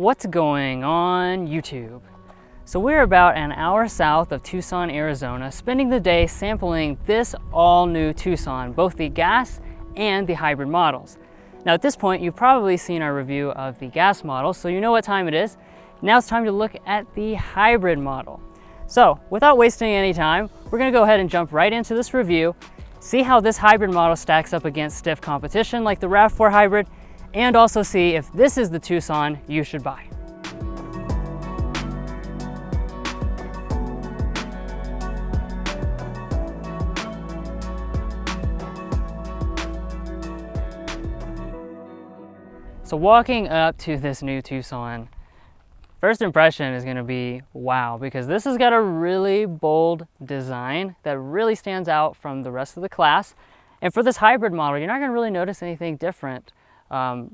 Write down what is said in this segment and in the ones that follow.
What's going on YouTube? So we're about an hour south of Tucson, Arizona, spending the day sampling this all-new Tucson, both the gas and the hybrid models. Now at this point, you've probably seen our review of the gas model, so you know what time it is. Now it's time to look at the hybrid model. So without wasting any time, we're gonna go ahead and jump right into this review, see how this hybrid model stacks up against stiff competition like the RAV4 hybrid, and also see if this is the Tucson you should buy. So walking up to this new Tucson, first impression is gonna be wow, because this has got a really bold design that really stands out from the rest of the class. And for this hybrid model, you're not gonna really notice anything different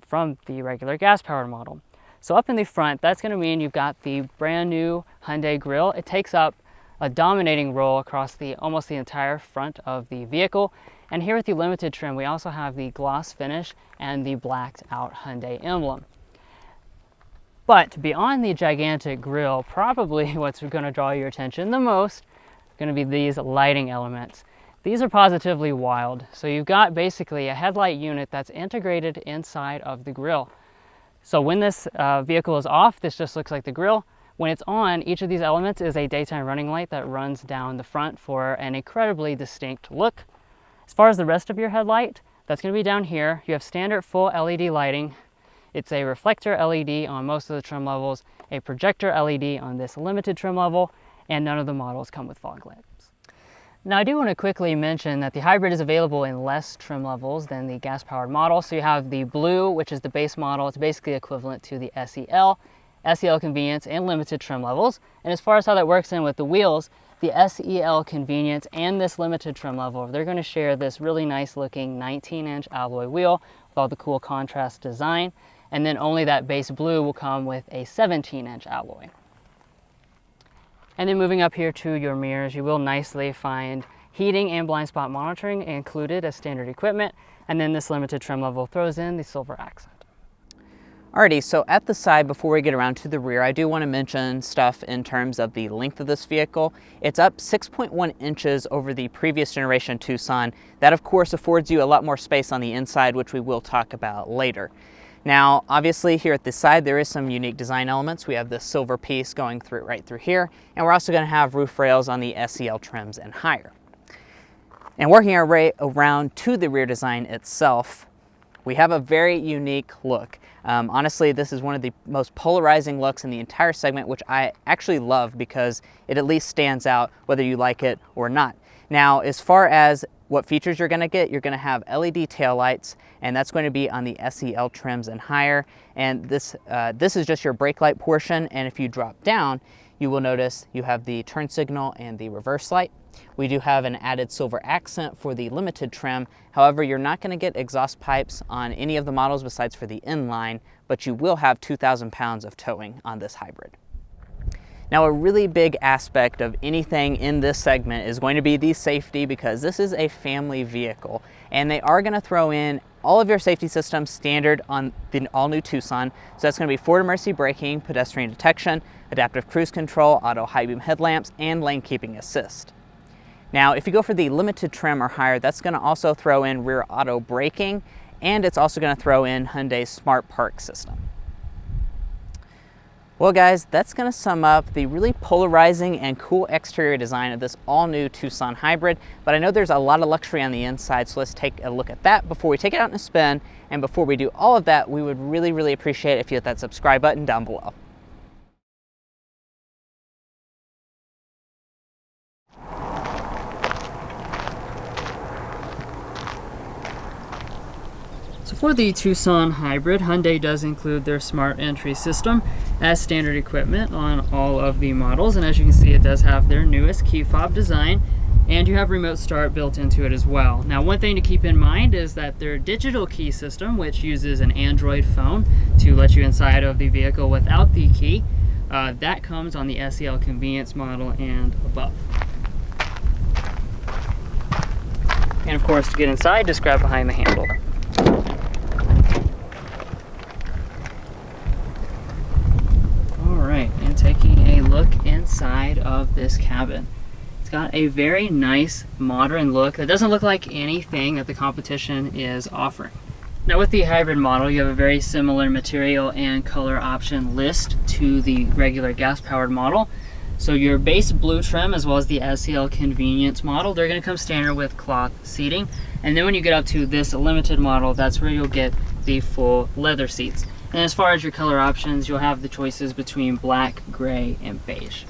from the regular gas-powered model. So up in the front, that's gonna mean you've got the brand new Hyundai grille. It takes up a dominating role across almost the entire front of the vehicle. And here with the limited trim, we also have the gloss finish and the blacked out Hyundai emblem. But beyond the gigantic grille, probably what's gonna draw your attention the most is gonna be these lighting elements. These are positively wild. So you've got basically a headlight unit that's integrated inside of the grille. So when this vehicle is off, this just looks like the grille. When it's on, each of these elements is a daytime running light that runs down the front for an incredibly distinct look. As far as the rest of your headlight, that's gonna be down here. You have standard full LED lighting. It's a reflector LED on most of the trim levels, a projector LED on this limited trim level, and none of the models come with fog lamps. Now I do want to quickly mention that the hybrid is available in less trim levels than the gas-powered model. So you have the blue, which is the base model. It's basically equivalent to the SEL convenience and limited trim levels. And as far as how that works in with the wheels, the SEL convenience and this limited trim level, they're going to share this really nice looking 19-inch alloy wheel with all the cool contrast design. And then only that base blue will come with a 17-inch alloy. And then moving up here to your mirrors, you will nicely find heating and blind spot monitoring included as standard equipment. And then this limited trim level throws in the silver accent. Alrighty, so at the side, before we get around to the rear, I do want to mention stuff in terms of the length of this vehicle. It's up 6.1 inches over the previous generation Tucson. That of course affords you a lot more space on the inside, which we will talk about later. Now, obviously here at the side, there is some unique design elements. We have this silver piece going right through here, and we're also gonna have roof rails on the SEL trims and higher. And working our way around to the rear design itself, we have a very unique look. Honestly, this is one of the most polarizing looks in the entire segment, which I actually love because it at least stands out whether you like it or not. Now, as far as what features you're gonna get, you're gonna have LED taillights, and that's going to be on the SEL trims and higher. And this is just your brake light portion, and if you drop down, you will notice you have the turn signal and the reverse light. We do have an added silver accent for the limited trim. However, you're not gonna get exhaust pipes on any of the models besides for the inline, but you will have 2,000 pounds of towing on this hybrid. Now, a really big aspect of anything in this segment is going to be the safety, because this is a family vehicle and they are going to throw in all of your safety systems standard on the all-new Tucson. So that's going to be forward emergency braking, pedestrian detection, adaptive cruise control, auto high beam headlamps, and lane keeping assist. Now, if you go for the limited trim or higher, that's going to also throw in rear auto braking, and it's also going to throw in Hyundai's smart park system. Well guys, that's going to sum up the really polarizing and cool exterior design of this all-new Tucson hybrid, but I know there's a lot of luxury on the inside, so let's take a look at that before we take it out in a spin. And before we do all of that, we would really appreciate it if you hit that subscribe button down below. So for the Tucson hybrid, Hyundai does include their smart entry system as standard equipment on all of the models. And as you can see, it does have their newest key fob design, and you have remote start built into it as well. Now, one thing to keep in mind is that their digital key system, which uses an Android phone to let you inside of the vehicle without the key, that comes on the SEL convenience model and above. And of course, to get inside, just grab behind the handle. taking a look inside of this cabin. It's got a very nice modern look that doesn't look like anything that the competition is offering. Now with the hybrid model, you have a very similar material and color option list to the regular gas-powered model. So your base blue trim as well as the SEL convenience model, they're going to come standard with cloth seating. And then when you get up to this limited model, that's where you'll get the full leather seats. And as far as your color options, you'll have the choices between black, gray, and beige.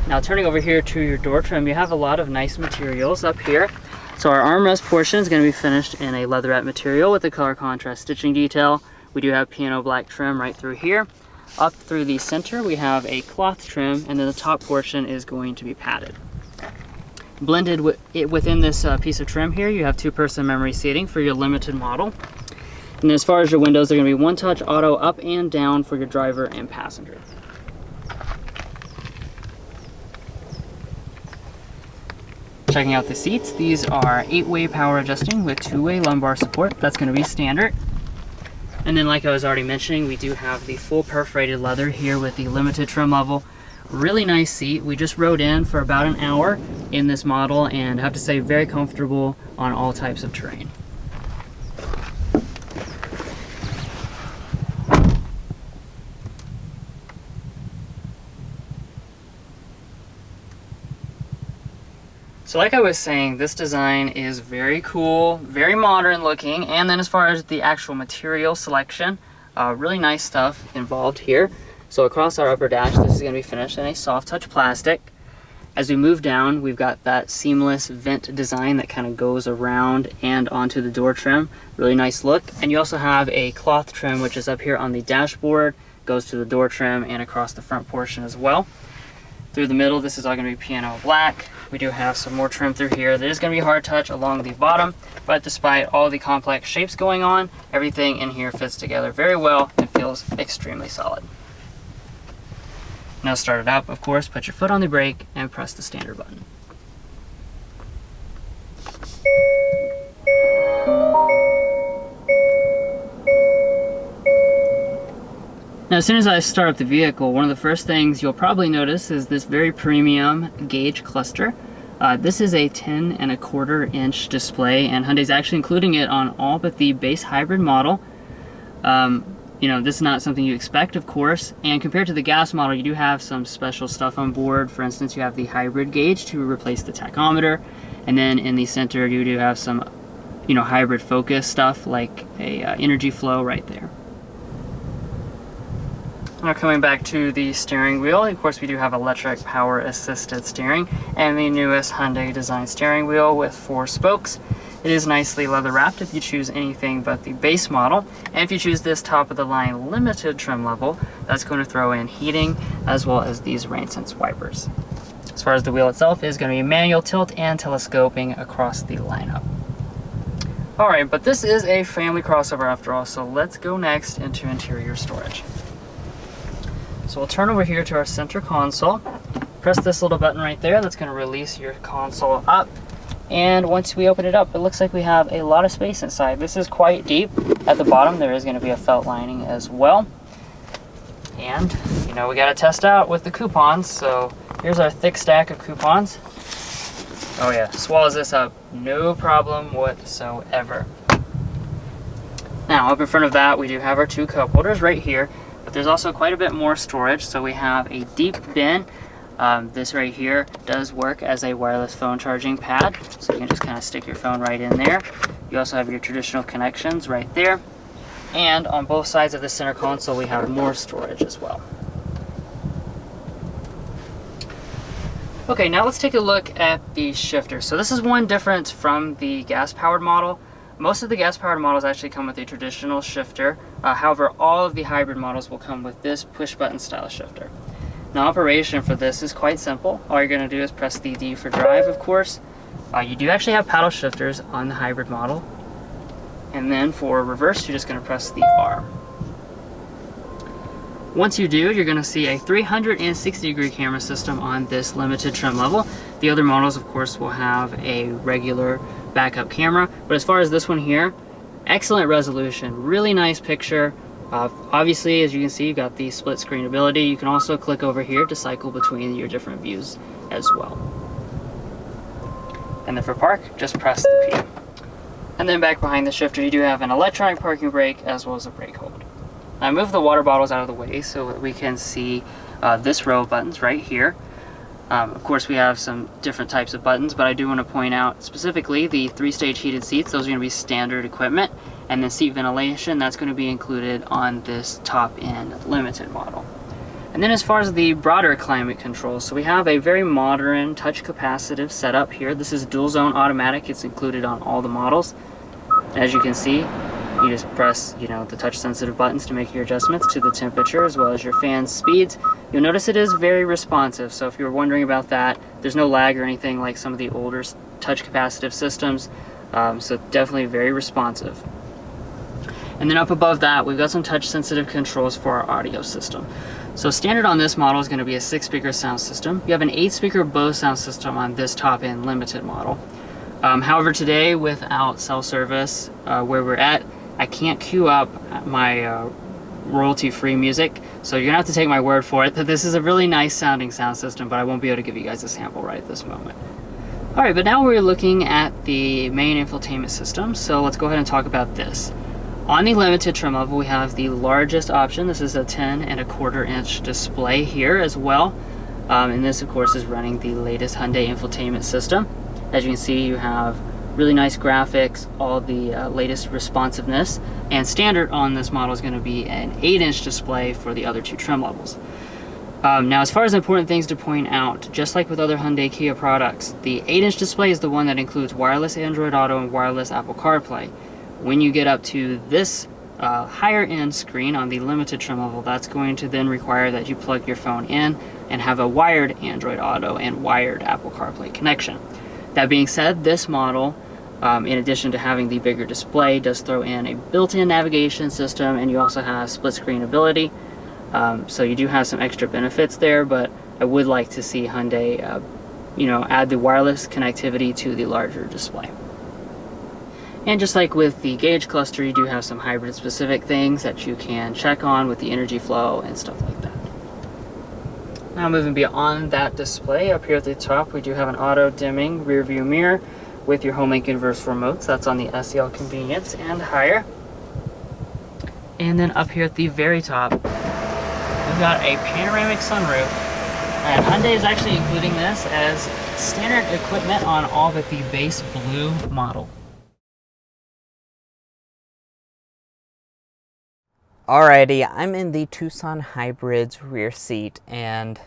Now turning over here to your door trim, you have a lot of nice materials up here. So our armrest portion is going to be finished in a leatherette material with the color contrast stitching detail. We do have piano black trim right through here. Up through the center we have a cloth trim, and then the top portion is going to be padded. Blended within this piece of trim here, you have 2-person memory seating for your limited model. And as far as your windows, they're going to be one-touch auto up and down for your driver and passenger. Checking out the seats, these are 8-way power adjusting with 2-way lumbar support. That's going to be standard. And then like I was already mentioning, we do have the full perforated leather here with the limited trim level. Really nice seat. We just rode in for about an hour in this model, and I have to say very comfortable on all types of terrain. So like I was saying, this design is very cool, very modern looking, and then as far as the actual material selection, really nice stuff involved here. So across our upper dash, this is going to be finished in a soft touch plastic. As we move down, we've got that seamless vent design that kind of goes around and onto the door trim. Really nice look. And you also have a cloth trim, which is up here on the dashboard, goes to the door trim and across the front portion as well. Through the middle, this is all going to be piano black. We do have some more trim through here. There is going to be hard touch along the bottom, but despite all the complex shapes going on, everything in here fits together very well and feels extremely solid. Now start it up, of course, put your foot on the brake and press the standard button. Now, as soon as I start up the vehicle, one of the first things you'll probably notice is this very premium gauge cluster. This is a 10.25-inch display, and Hyundai's actually including it on all but the base hybrid model. You know, this is not something you expect, of course, and compared to the gas model, you do have some special stuff on board. For instance, you have the hybrid gauge to replace the tachometer, and then in the center, you do have some, you know, hybrid focus stuff like a energy flow right there. Now coming back to the steering wheel, of course we do have electric power assisted steering and the newest Hyundai design steering wheel with 4 spokes. It is nicely leather wrapped if you choose anything but the base model, and if you choose this top of the line limited trim level, that's going to throw in heating as well as these rain sense wipers. As far as the wheel itself, it is going to be manual tilt and telescoping across the lineup. Alright, but this is a family crossover after all, so let's go next into interior storage. So we'll turn over here to our center console, press this little button right there, that's going to release your console up, and once we open it up, it looks like we have a lot of space inside. This is quite deep. At the bottom there is going to be a felt lining as well, and you know we got to test out with the coupons, so here's our thick stack of coupons. Oh yeah, swallows this up, no problem whatsoever. Now up in front of that we do have our 2 cup holders right here. But there's also quite a bit more storage, so we have a deep bin. This right here does work as a wireless phone charging pad, so you can just kind of stick your phone right in there. You also have your traditional connections right there, and on both sides of the center console we have more storage as well. Okay, now let's take a look at the shifter. So this is one difference from the gas-powered model. Most of the gas-powered models actually come with a traditional shifter. However, all of the hybrid models will come with this push-button style shifter. Now, operation for this is quite simple. All you're going to do is press the D for drive, of course. You do actually have paddle shifters on the hybrid model. And then for reverse, you're just going to press the R. Once you do, you're going to see a 360-degree camera system on this limited trim level. The other models, of course, will have a regular backup camera, but as far as this one here, excellent resolution, really nice picture, Obviously, as you can see, you got the split screen ability. You can also click over here to cycle between your different views as well. And then for park, just press the P. And then back behind the shifter, you do have an electronic parking brake as well as a brake hold. I moved the water bottles out of the way so that we can see this row of buttons right here. Of course, we have some different types of buttons, but I do want to point out specifically the 3-stage heated seats. Those are going to be standard equipment, and the seat ventilation, that's going to be included on this top-end limited model. And then as far as the broader climate control, so we have a very modern touch capacitive setup here. This is dual zone automatic. It's included on all the models. As you can see, you just press, the touch sensitive buttons to make your adjustments to the temperature as well as your fan speeds. You'll notice it is very responsive, so if you're wondering about that, there's no lag or anything like some of the older touch capacitive systems, so definitely very responsive. And then up above that, we've got some touch sensitive controls for our audio system. So standard on this model is going to be a 6-speaker sound system. You have an 8-speaker Bose sound system on this top-end limited model. However, today without cell service where we're at, I can't queue up my royalty-free music, so you're gonna have to take my word for it that this is a really nice sounding sound system, but I won't be able to give you guys a sample right at this moment. Alright, but now we're looking at the main infotainment system, so let's go ahead and talk about this. On the limited trim level, we have the largest option. This is a 10.25-inch display here as well, and this of course is running the latest Hyundai infotainment system. As you can see, you have really nice graphics, all the latest responsiveness, and standard on this model is going to be an 8-inch display for the other two trim levels. Now, as far as important things to point out, just like with other Hyundai Kia products, the 8-inch display is the one that includes wireless Android Auto and wireless Apple CarPlay. When you get up to this higher end screen on the limited trim level, that's going to then require that you plug your phone in and have a wired Android Auto and wired Apple CarPlay connection. That being said, this model, in addition to having the bigger display, does throw in a built-in navigation system, and you also have split screen ability. So you do have some extra benefits there, but I would like to see Hyundai, add the wireless connectivity to the larger display. And just like with the gauge cluster, you do have some hybrid specific things that you can check on with the energy flow and stuff like that. Now moving beyond that display, up here at the top we do have an auto dimming rear view mirror with your home link universal remotes. That's on the SEL convenience and higher. And then up here at the very top, we've got a panoramic sunroof. And Hyundai is actually including this as standard equipment on all but the base blue model. Alrighty, I'm in the Tucson Hybrid's rear seat, and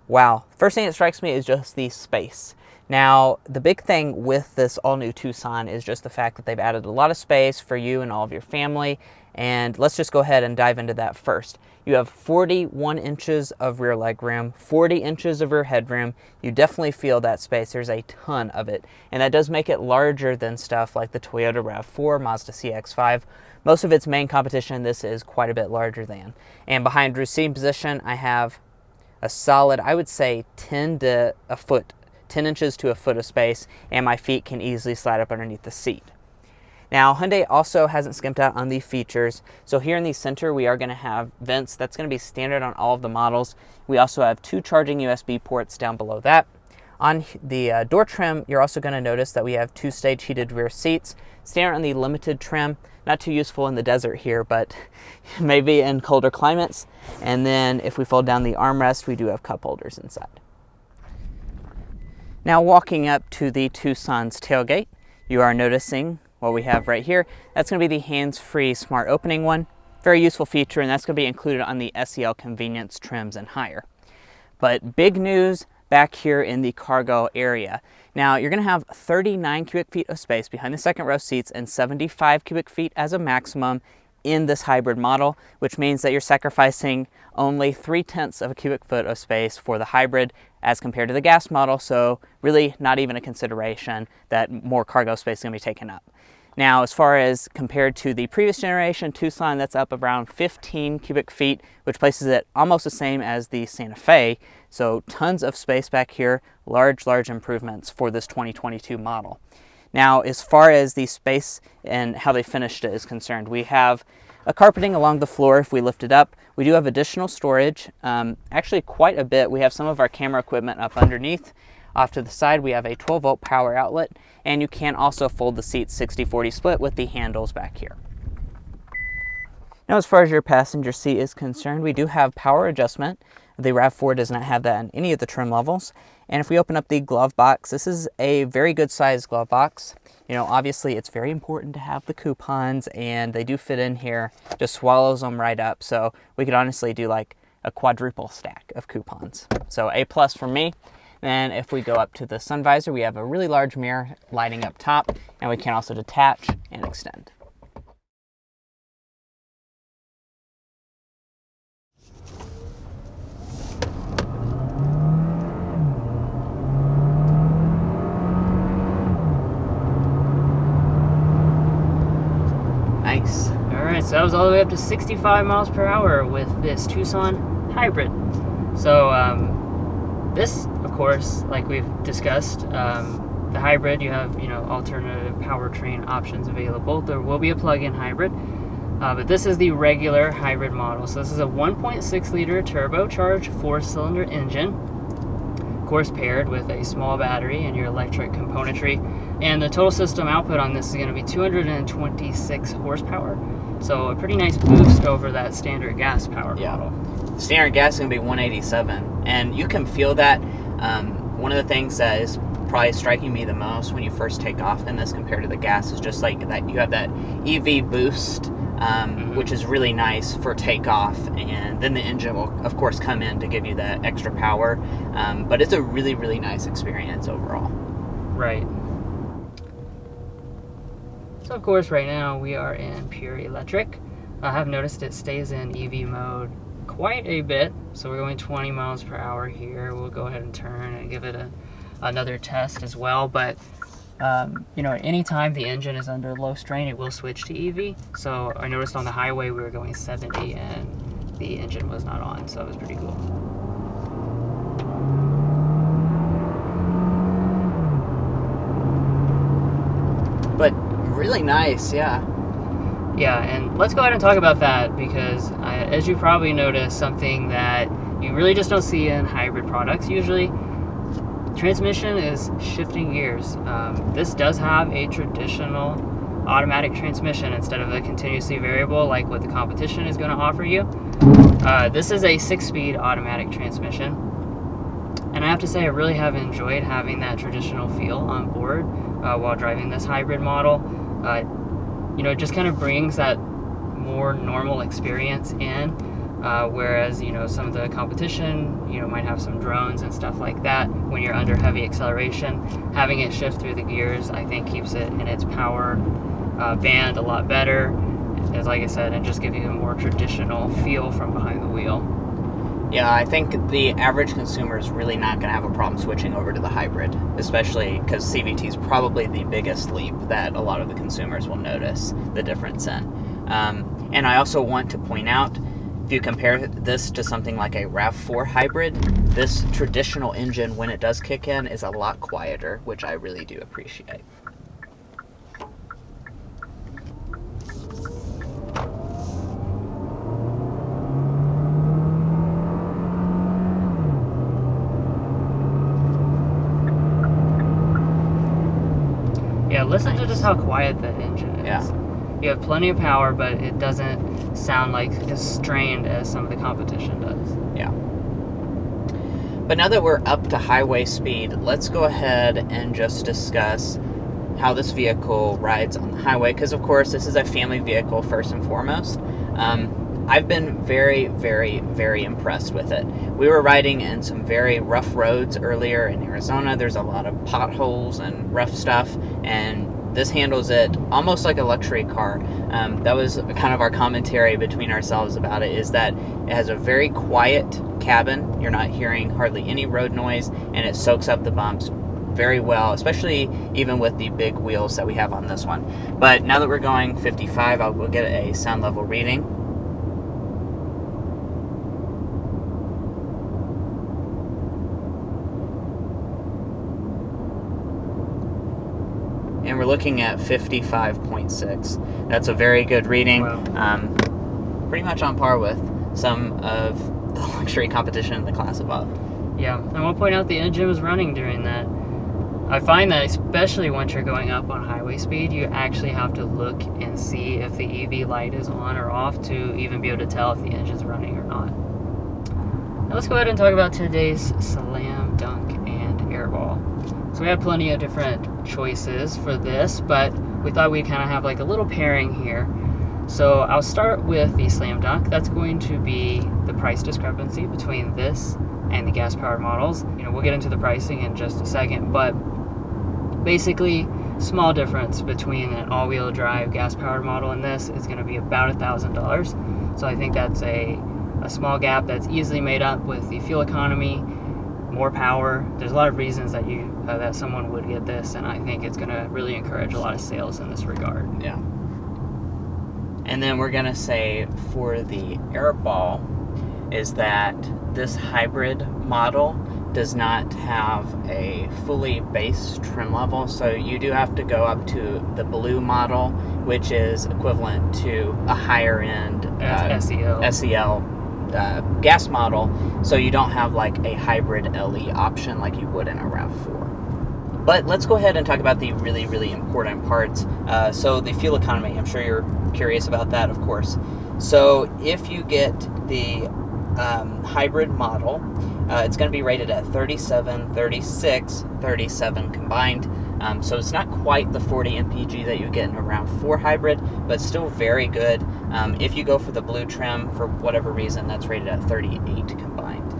wow, first thing that strikes me is just the space. Now, the big thing with this all-new Tucson is just the fact that they've added a lot of space for you and all of your family, and let's just go ahead and dive into that first. You have 41 inches of rear legroom, 40 inches of rear headroom. You definitely feel that space. There's a ton of it, and that does make it larger than stuff like the Toyota RAV4, Mazda CX-5. Most of its main competition, this is quite a bit larger than. And behind rear seat position, I have a solid, I would say 10 inches to a foot of space, and my feet can easily slide up underneath the seat. Now, Hyundai also hasn't skimped out on the features. So here in the center, we are going to have vents. That's going to be standard on all of the models. We also have 2 charging USB ports down below that. On the door trim, you're also going to notice that we have 2-stage heated rear seats. Standard on the limited trim, not too useful in the desert here, but maybe in colder climates. And then if we fold down the armrest, we do have cup holders inside. Now walking up to the Tucson's tailgate, you are noticing what we have right here. That's going to be the hands-free smart opening one. Very useful feature, and that's going to be included on the SEL convenience trims and higher. But big news back here in the cargo area. Now you're going to have 39 cubic feet of space behind the second row seats and 75 cubic feet as a maximum in this hybrid model, which means that you're sacrificing only 0.3 of a cubic foot of space for the hybrid as compared to the gas model, so really not even a consideration that more cargo space is going to be taken up. Now, as far as compared to the previous generation Tucson, that's up around 15 cubic feet, which places it almost the same as the Santa Fe. So tons of space back here, large improvements for this 2022 model. Now, as far as the space and how they finished it is concerned, we have a carpeting along the floor if we lift it up. We do have additional storage, actually quite a bit. We have some of our camera equipment up underneath. Off to the side, we have a 12-volt power outlet, and you can also fold the seats 60-40 split with the handles back here. Now, as far as your passenger seat is concerned, we do have power adjustment. The RAV4 does not have that in any of the trim levels. And if we open up the glove box, this is a very good sized glove box. You know, obviously it's very important to have the coupons, and they do fit in here, just swallows them right up. So we could honestly do like a quadruple stack of coupons. So A+ for me. Then if we go up to the sun visor, we have a really large mirror lighting up top, and we can also detach and extend. Nice. All right, so that was all the way up to 65 miles per hour with this Tucson hybrid. So this, of course, like we've discussed, the hybrid, you have, you know, alternative powertrain options available. There will be a plug-in hybrid, but this is the regular hybrid model. So this is a 1.6 liter turbocharged 4-cylinder engine, of course paired with a small battery and your electric componentry. And the total system output on this is going to be 226 horsepower. So a pretty nice boost over that standard gas power model. Standard gas is going to be 187, and you can feel that. One of the things that is probably striking me the most when you first take off in this compared to the gas is just like that you have that EV boost, which is really nice for takeoff, and then the engine will of course come in to give you that extra power, but it's a really, really nice experience overall. Right. So of course right now we are in pure electric. I have noticed it stays in EV mode quite a bit, so we're going 20 miles per hour here. We'll go ahead and turn and give it another test as well, but you know, anytime the engine is under low strain, it will switch to EV. So I noticed on the highway we were going 70 and the engine was not on, so it was pretty cool. But really nice, yeah. Yeah, and let's go ahead and talk about that, because as you probably noticed, something that you really just don't see in hybrid products usually, transmission is shifting gears. This does have a traditional automatic transmission instead of a continuously variable like what the competition is going to offer you. This is a 6-speed automatic transmission, and I have to say I really have enjoyed having that traditional feel on board while driving this hybrid model. You know, it just kind of brings that more normal experience in, whereas, you know, some of the competition, you know, might have some drones and stuff like that. When you're under heavy acceleration, having it shift through the gears, I think keeps it in its power band a lot better, as like I said, and just give you a more traditional feel from behind the wheel. Yeah, I think the average consumer is really not going to have a problem switching over to the hybrid, especially because CVT is probably the biggest leap that a lot of the consumers will notice the difference in. And I also want to point out, if you compare this to something like a RAV4 hybrid, this traditional engine, when it does kick in, is a lot quieter, which I really do appreciate. Yeah, listen to just how quiet that engine is. Yeah. You have plenty of power, but it doesn't sound like as strained as some of the competition does. Yeah. But now that we're up to highway speed, let's go ahead and just discuss how this vehicle rides on the highway, because of course this is a family vehicle first and foremost. I've been very, very, very impressed with it. We were riding in some very rough roads earlier in Arizona. There's a lot of potholes and rough stuff, and this handles it almost like a luxury car. That was kind of our commentary between ourselves about it, is that it has a very quiet cabin. You're not hearing hardly any road noise, and it soaks up the bumps very well, especially even with the big wheels that we have on this one. But now that we're going 55, I'll go get a sound level reading. And we're looking at 55.6. That's a very good reading. Wow. pretty much on par with some of the luxury competition in the class above. Yeah, I want to point out the engine was running during that. I find that especially once you're going up on highway speed, you actually have to look and see if the EV light is on or off to even be able to tell if the engine's running or not. Now let's go ahead and talk about today's slam dunk and airball. So we had plenty of different choices for this, but we thought we'd kind of have like a little pairing here. So I'll start with the slam dunk. That's going to be the price discrepancy between this and the gas-powered models. We'll get into the pricing in just a second, but basically, small difference between an all-wheel drive gas-powered model and this is going to be about $1,000. So I think that's a small gap that's easily made up with the fuel economy, more power. There's a lot of reasons that that someone would get this, and I think it's going to really encourage a lot of sales in this regard. Yeah. And then we're going to say for the airball is that this hybrid model does not have a fully base trim level, so you do have to go up to the blue model, which is equivalent to a higher end SEL gas model, so you don't have like a hybrid LE option like you would in a RAV4. But let's go ahead and talk about the really, really important parts. So the fuel economy, I'm sure you're curious about that, of course. So if you get the hybrid model, it's going to be rated at 37, 36, 37 combined. So it's not quite the 40 MPG that you get in a RAV4 hybrid, but still very good. If you go for the blue trim, for whatever reason, that's rated at 38 combined.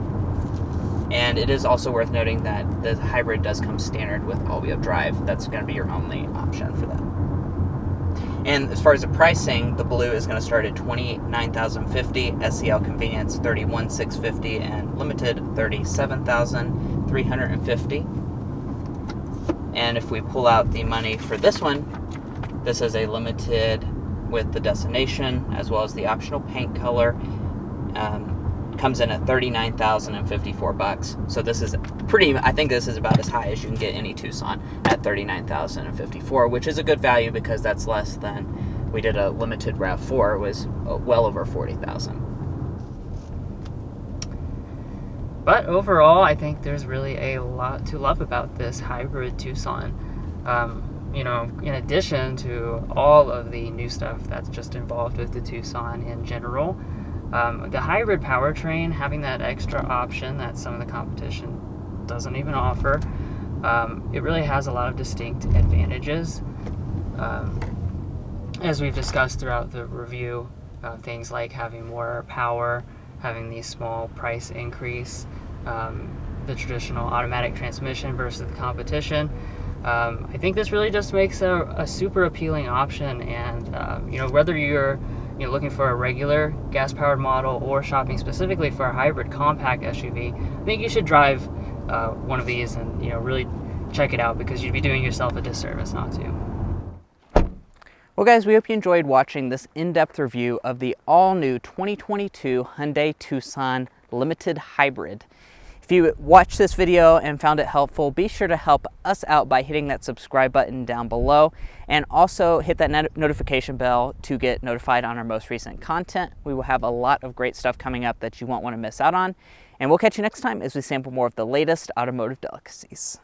And it is also worth noting that the hybrid does come standard with all-wheel drive. That's going to be your only option for that. And as far as the pricing, the blue is going to start at $29,050, SEL Convenience $31,650, and Limited $37,350. And if we pull out the money for this one, this is a Limited with the destination as well as the optional paint color. Comes in at $39,054. So this is I think this is about as high as you can get any Tucson at $39,054, which is a good value because that's less than we did a Limited RAV4. It was well over $40,000. But overall, I think there's really a lot to love about this hybrid Tucson. In addition to all of the new stuff that's just involved with the Tucson in general, the hybrid powertrain, having that extra option that some of the competition doesn't even offer, it really has a lot of distinct advantages. As we've discussed throughout the review, things like having more power, having the small price increase, the traditional automatic transmission versus the competition. I think this really just makes a super appealing option, and whether you're looking for a regular gas-powered model or shopping specifically for a hybrid compact SUV, I think you should drive one of these and really check it out, because you'd be doing yourself a disservice not to. Well guys, we hope you enjoyed watching this in-depth review of the all-new 2022 Hyundai Tucson Limited Hybrid. If you watched this video and found it helpful, be sure to help us out by hitting that subscribe button down below, and also hit that notification bell to get notified on our most recent content. We will have a lot of great stuff coming up that you won't want to miss out on, and we'll catch you next time as we sample more of the latest automotive delicacies.